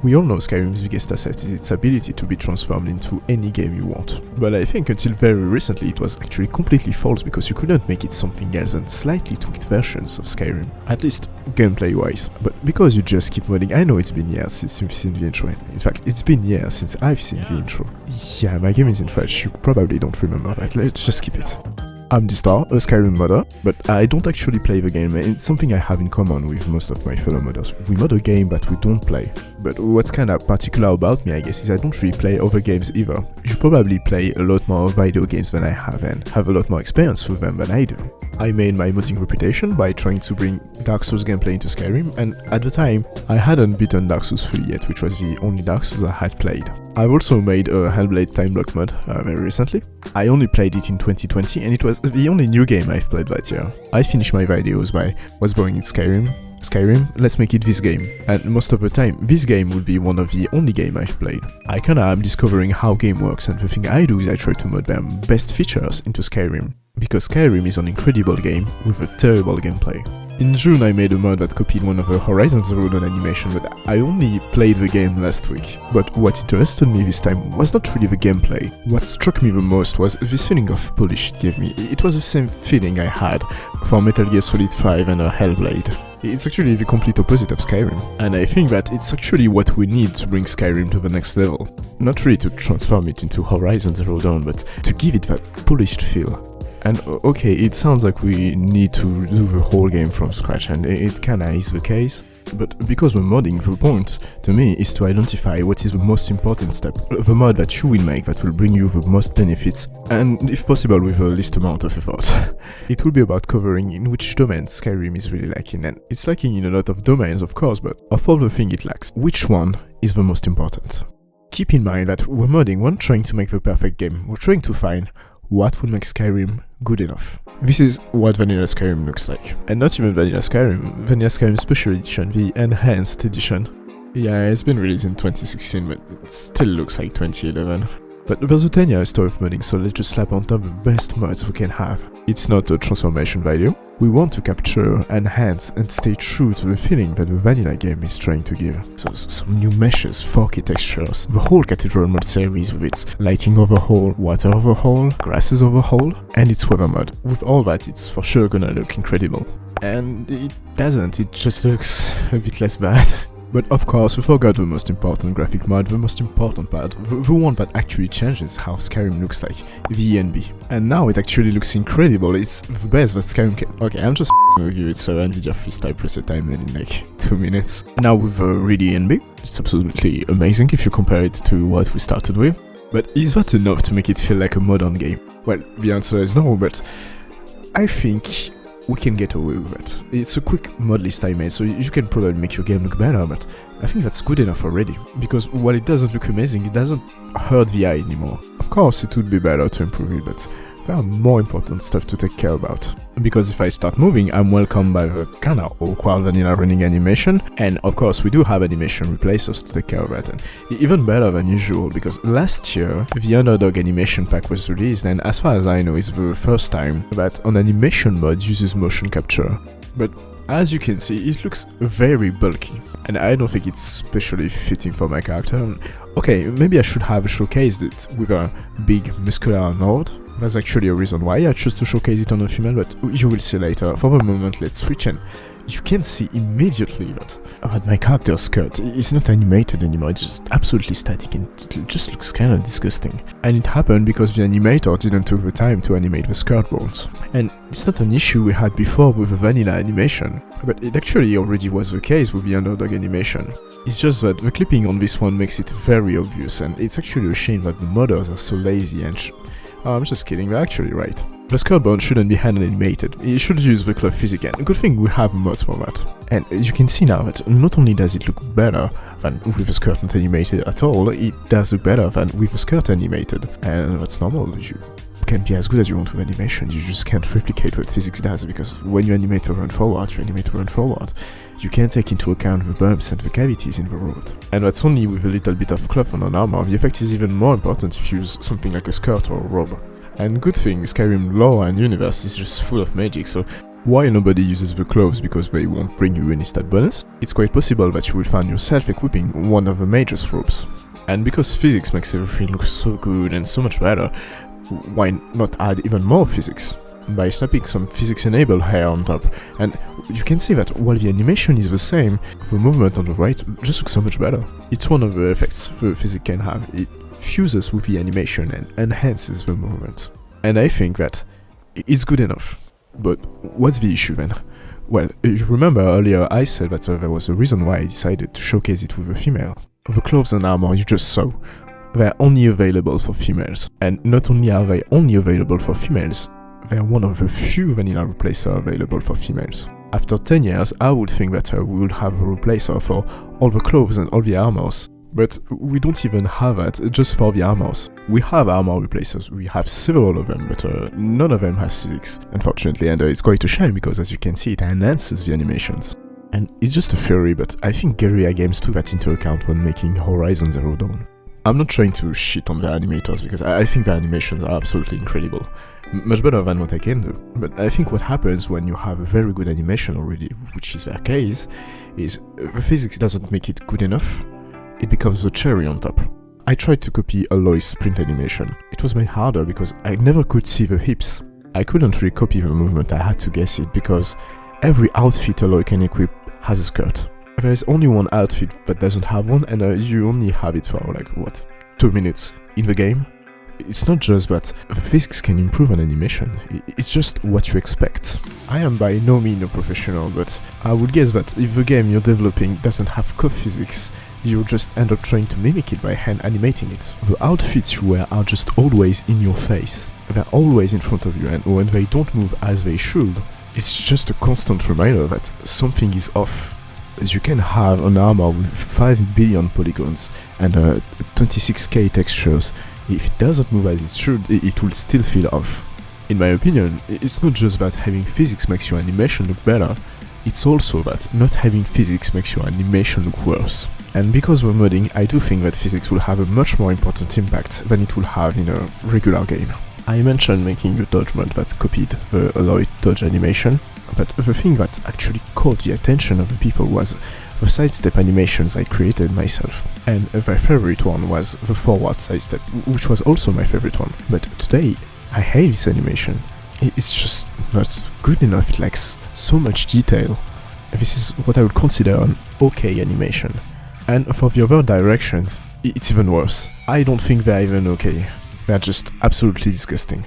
We all know Skyrim's biggest asset is its ability to be transformed into any game you want. But I think until very recently it was actually completely false because you couldn't make it something else than slightly tweaked versions of Skyrim. At least gameplay wise. But because you just keep modding, I know it's been years since you've seen the intro. In fact, it's been years since I've seen the intro. Yeah, my game is in French, you probably don't remember that, let's just skip it. I'm Distar, a Skyrim modder, but I don't actually play the game, and it's something I have in common with most of my fellow modders. We mod a game that we don't play. But what's kinda particular about me, I guess, is I don't really play other games either. You probably play a lot more video games than I have and have a lot more experience with them than I do. I made my modding reputation by trying to bring Dark Souls gameplay into Skyrim, and at the time, I hadn't beaten Dark Souls 3 yet, which was the only Dark Souls I had played. I've also made a Hellblade time block mod very recently. I only played it in 2020 and it was the only new game I've played that year. I finished my videos by what's boring in Skyrim, let's make it this game. And most of the time, this game would be one of the only game I've played. I kinda am discovering how game works, and the thing I do is I try to mod their best features into Skyrim. Because Skyrim is an incredible game with a terrible gameplay. In June I made a mod that copied one of the Horizon Zero Dawn animation, but I only played the game last week. But what interested me this time was not really the gameplay. What struck me the most was this feeling of polish it gave me. It was the same feeling I had for Metal Gear Solid 5 and Hellblade. It's actually the complete opposite of Skyrim, and I think that it's actually what we need to bring Skyrim to the next level. Not really to transform it into Horizon Zero Dawn, but to give it that polished feel. And okay, it sounds like we need to do the whole game from scratch, and it kinda is the case. But because we're modding, the point to me is to identify what is the most important step, the mod that you will make that will bring you the most benefits, and if possible with the least amount of effort. It will be about covering in which domains Skyrim is really lacking, and it's lacking in a lot of domains of course, but of all the things it lacks, which one is the most important? Keep in mind that we're modding, we're not trying to make the perfect game, we're trying to find what will make Skyrim good enough. This is what Vanilla Skyrim looks like. And not even Vanilla Skyrim Special Edition, the Enhanced Edition. Yeah, it's been released in 2016, but it still looks like 2011. But there's a 10-year story of modding, so let's just slap on top the best mods we can have. It's not a transformation video. We want to capture, enhance, and stay true to the feeling that the vanilla game is trying to give. So some new meshes, 4K textures, the whole Cathedral mod series with its lighting overhaul, water overhaul, grasses overhaul, and its weather mod. With all that, it's for sure gonna look incredible. And it doesn't, it just looks a bit less bad. But of course, we forgot the most important graphic mod, the most important part, the one that actually changes how Skyrim looks like, the ENB. And now it actually looks incredible, it's the best that Skyrim can— okay, I'm just with you, it's NVIDIA freestyle preset timeline in like 2 minutes. Now with the real ENB, it's absolutely amazing if you compare it to what we started with. But is that enough to make it feel like a modern game? Well, the answer is no, but I think we can get away with it. It's a quick mod list I made, so you can probably make your game look better, but I think that's good enough already. Because while it doesn't look amazing, it doesn't hurt the eye anymore. Of course, it would be better to improve it, but there are more important stuff to take care about. Because if I start moving, I'm welcomed by the kinda awkward vanilla running animation, and of course we do have animation replacers to take care of that, and even better than usual, because last year the Underdog animation pack was released, and as far as I know it's the first time that an animation mod uses motion capture. But as you can see, it looks very bulky, and I don't think it's especially fitting for my character. Okay, maybe I should have showcased it with a big muscular node. There's actually a reason why I chose to showcase it on a female, but you will see later. For the moment, let's switch, and you can see immediately that my character's skirt is not animated anymore, it's just absolutely static, and it just looks kinda disgusting. And it happened because the animator didn't take the time to animate the skirt bones. And it's not an issue we had before with the vanilla animation, but it actually already was the case with the Underdog animation. It's just that the clipping on this one makes it very obvious, and it's actually a shame that the modders are so lazy and oh, I'm just kidding, they're actually right. The skirt bone shouldn't be hand animated, you should use the cloth physics, and good thing we have mods for that. And you can see now that not only does it look better than with the skirt not animated at all, it does look better than with the skirt animated. And that's normal, you can be as good as you want with animation, you just can't replicate what physics does, because when you animate to run forward, you animate to run forward. You can't take into account the bumps and the cavities in the road. And that's only with a little bit of cloth on an armor. The effect is even more important if you use something like a skirt or a robe. And good thing, Skyrim lore and universe is just full of magic, so Why nobody uses the clothes? Because they won't bring you any stat bonus? It's quite possible that you will find yourself equipping one of the mage's robes. And because physics makes everything look so good and so much better, why not add even more physics? By slapping some physics-enabled hair on top, and you can see that while the animation is the same, the movement on the right just looks so much better. It's one of the effects the physics can have. It fuses with the animation and enhances the movement. And I think that it's good enough. But what's the issue then? Well, you remember earlier I said that there was a reason why I decided to showcase it with a female. The clothes and armor you just saw, they're only available for females. And not only are they only available for females, they're one of the few vanilla replacers available for females. After 10 years, I would think that we would have a replacer for all the clothes and all the armors. But we don't even have that just for the armors. We have armor replacers, we have several of them, but none of them has physics, unfortunately, and it's quite a shame because as you can see it enhances the animations. And it's just a theory, but I think Guerrilla Games took that into account when making Horizon Zero Dawn. I'm not trying to shit on the animators because I think the animations are absolutely incredible. Much better than what I can do. But I think what happens when you have a very good animation already, which is their case, is the physics doesn't make it good enough. It becomes the cherry on top. I tried to copy Aloy's sprint animation. It was made harder because I never could see the hips. I couldn't really copy the movement, I had to guess it because every outfit Aloy can equip has a skirt. There is only one outfit that doesn't have one, and you only have it for 2 minutes in the game. It's not just that the physics can improve an animation, it's just what you expect. I am by no means a professional, but I would guess that if the game you're developing doesn't have cop physics, you'll just end up trying to mimic it by hand animating it. The outfits you wear are just always in your face. They're always in front of you, and when they don't move as they should, it's just a constant reminder that something is off. You can have an armor with 5 billion polygons and 26k textures. If it doesn't move as it should, it will still feel off. In my opinion, it's not just that having physics makes your animation look better, it's also that not having physics makes your animation look worse. And because we're modding, I do think that physics will have a much more important impact than it will have in a regular game. I mentioned making a dodge mod that copied the Aloy dodge animation, but the thing that actually caught the attention of the people was the sidestep animations I created myself. And my favorite one was the forward sidestep, which was also my favorite one. But today, I hate this animation. It's just not good enough, it lacks so much detail. This is what I would consider an okay animation. And for the other directions, it's even worse. I don't think they're even okay. They're just absolutely disgusting.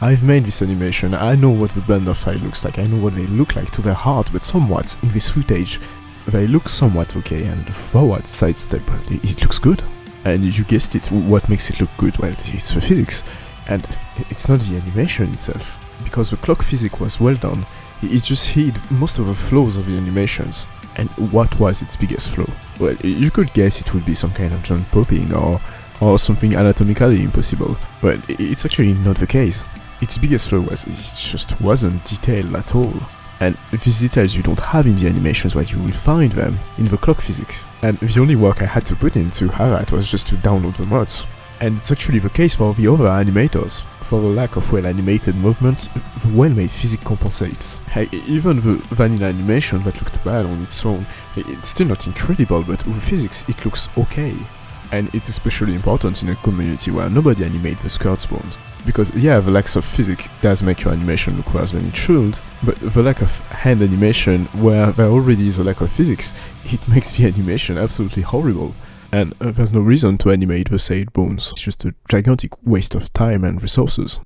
I've made this animation, I know what the blender file looks like, I know what they look like to their heart, but somewhat, in this footage, they look somewhat okay, and the forward sidestep, it looks good. And you guessed it, what makes it look good? Well, it's the physics, and it's not the animation itself. Because the clock physics was well done, it just hid most of the flaws of the animations. And what was its biggest flaw? Well, you could guess it would be some kind of joint popping or something anatomically impossible, but it's actually not the case. Its biggest flaw was it just wasn't detailed at all. And these details you don't have in the animations, but you will find them in the clock physics. And the only work I had to put in to have that was just to download the mods. And it's actually the case for the other animators. For the lack of well-animated movement, the well-made physics compensates. Even the vanilla animation that looked bad on its own, it's still not incredible, but with physics it looks okay. And it's especially important in a community where nobody animates the skirt bones. Because yeah, the lack of physics does make your animation look worse than it should, but the lack of hand animation, where there already is a lack of physics, it makes the animation absolutely horrible. And there's no reason to animate the said bones, it's just a gigantic waste of time and resources.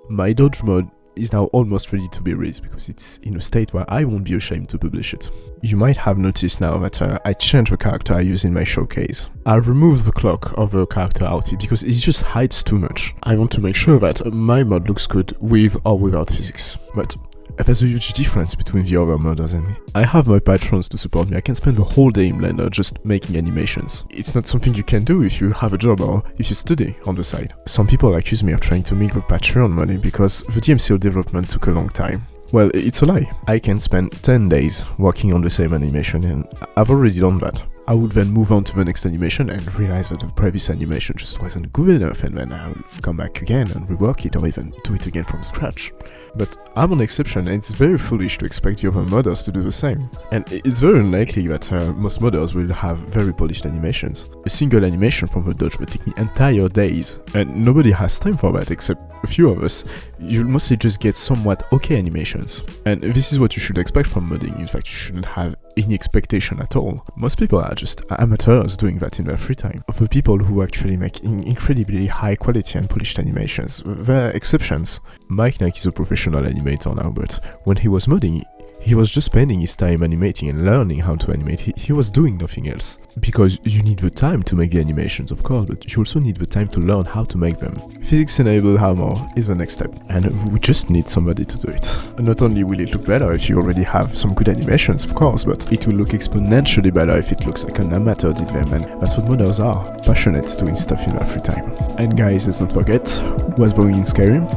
My dodge mod is now almost ready to be released because it's in a state where I won't be ashamed to publish it. You might have noticed now that I changed the character I use in my showcase. I removed the clock of the character outfit because it just hides too much. I want to make sure that my mod looks good with or without physics. But there's a huge difference between the other modders and me. I have my patrons to support me. I can spend the whole day in Blender just making animations. It's not something you can do if you have a job or if you study on the side. Some people accuse me of trying to make the Patreon money because the DMCO development took a long time. Well, it's a lie. I can spend 10 days working on the same animation and I've already done that. I would then move on to the next animation and realize that the previous animation just wasn't good enough, and then I would come back again and rework it or even do it again from scratch. But I'm an exception, and it's very foolish to expect the other modders to do the same. And it's very unlikely that most modders will have very polished animations. A single animation from a dodge may take me entire days, and nobody has time for that except a few of us. You'll mostly just get somewhat okay animations. And this is what you should expect from modding. In fact, you shouldn't have any expectation at all. Most people are just amateurs doing that in their free time. Of the people who actually make incredibly high quality and polished animations, there are exceptions. Mike Knight is a professional animator now, but when he was modding, he was just spending his time animating and learning how to animate. He was doing nothing else. Because you need the time to make the animations, of course, but you also need the time to learn how to make them. Physics-enabled armor is the next step, and we just need somebody to do it. Not only will it look better if you already have some good animations, of course, but it will look exponentially better if it looks like an amateur did them, and that's what modders are, passionate doing stuff in their free time. And guys, let's not forget, what's brewing in Skyrim?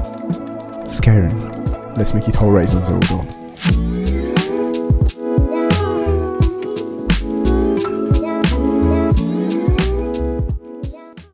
Skyrim. Let's make it Horizon Zero Dawn.